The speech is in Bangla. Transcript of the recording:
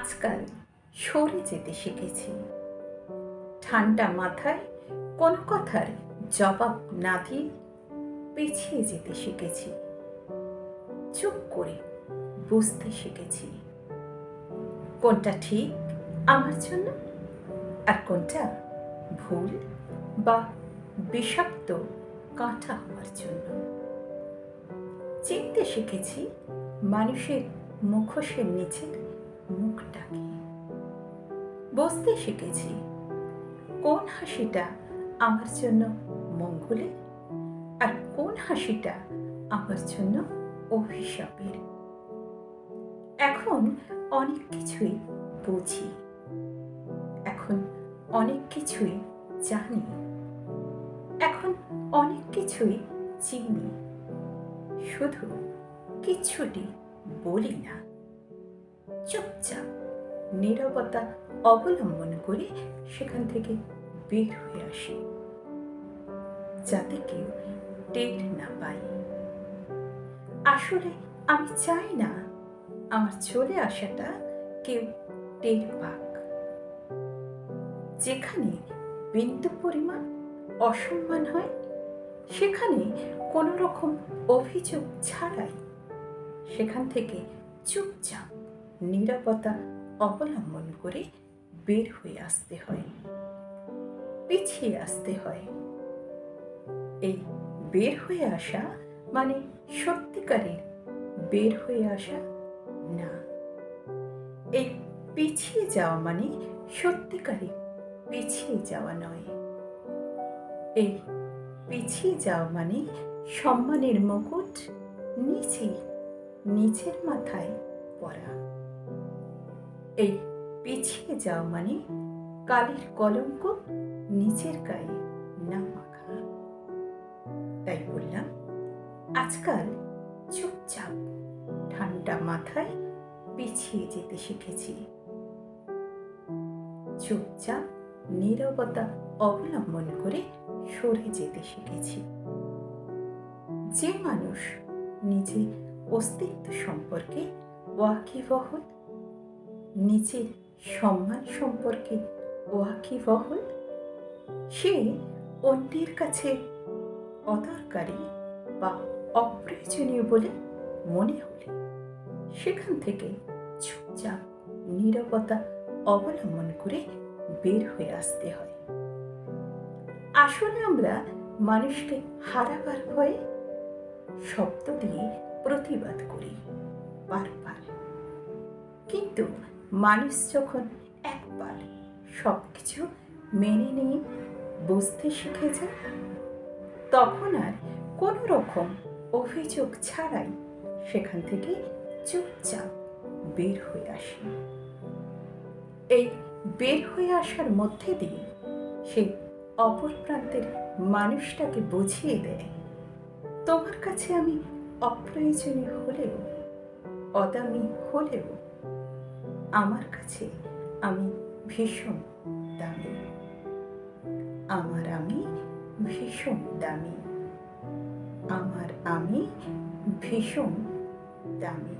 আজকাল সরে যেতে শিখেছি। ঠান্ডা মাথায় কোনো কথার জবাব না দিয়ে পিছিয়ে যেতে শিখেছি। চুপ করে বুঝতে শিখেছি কোনটা ঠিক আমার জন্য আর কোনটা ভুল বা বিষাক্ত কাঁটা হওয়ার জন্য। চিনতে শিখেছি মানুষের মুখোশের নিচের মুখটাকে। বুঝতে শিখেছি কোন হাসিটা আমার জন্য মঙ্গলের আর কোন হাসিটা আমার জন্য অভিশাপের। এখন অনেক কিছুই বুঝি, এখন অনেক কিছুই জানি, এখন অনেক কিছুই চিনি, শুধু কিচ্ছুটি বলি না। চুপচাপ নীরবতা অবলম্বন করে সেখান থেকে বের হয়ে আসি, যাতে কেউ টের না পায়। আসলে আমি চাই না আমার চলে আসাটা কেউ টের পাক। যেখানে বিন্দু পরিমাণ অসম্মান হয়, সেখানে কোনো রকম অভিযোগ ছাড়াই সেখান থেকে চুপচাপ নীরবতা অবলম্বন করে বের হয়ে আসতে হয়, পিছিয়ে আসতে হয়। এই বের হয়ে আসা মানে সত্যিকারের বের হয়ে আসা না। এই পিছিয়ে যাওয়া মানে সত্যিকারের পিছিয়ে যাওয়া নয়। এই পিছিয়ে যাওয়া মানে সম্মানের মুকুট নিজের মাথায় পড়া। এই পিছিয়ে যাওয়া মানে কালের কলঙ্ক নিজের গায়ে না মাখা। তাই বললাম, আজকাল চুপচাপ ঠান্ডা মাথায় পিছিয়ে যেতে শিখেছি। চুপচাপ নীরবতা অবলম্বন করে সরে যেতে শিখেছি। যে মানুষ নিজের অস্তিত্ব সম্পর্কে ওয়াকিবহল, নিজের সম্মান সম্পর্কে ওয়াকিবহল, সে অন্যের কাছে অদরকারি বা অপ্রয়োজনীয় বলে মনে হলে সেখান থেকে চুপচাপ নীরবতা অবলম্বন করে বের হয়ে আসতে হয়। আসলে আমরা মানুষকে হারাবার ভয়ে শব্দ দিয়ে প্রতিবাদ করি বারবার, কিন্তু মানুষ যখন একবার সবকিছু মেনে নিয়ে বুঝতে শিখে যায়, তখন আর কোনো রকম অভিযোগ ছাড়াই সেখান থেকে চুপচাপ বের হয়ে আসে। এই বের হয়ে আসার মধ্যে দিয়ে সে অপর প্রান্তের মানুষটাকে বুঝিয়ে দেয়, তোমার কাছে আমি অপ্রয়োজনীয় হলেও, অদামি হলেও, আমার কাছে আমি ভীষণ দামি। আমার আমি ভীষণ দামি। আমার আমি ভীষণ দামি।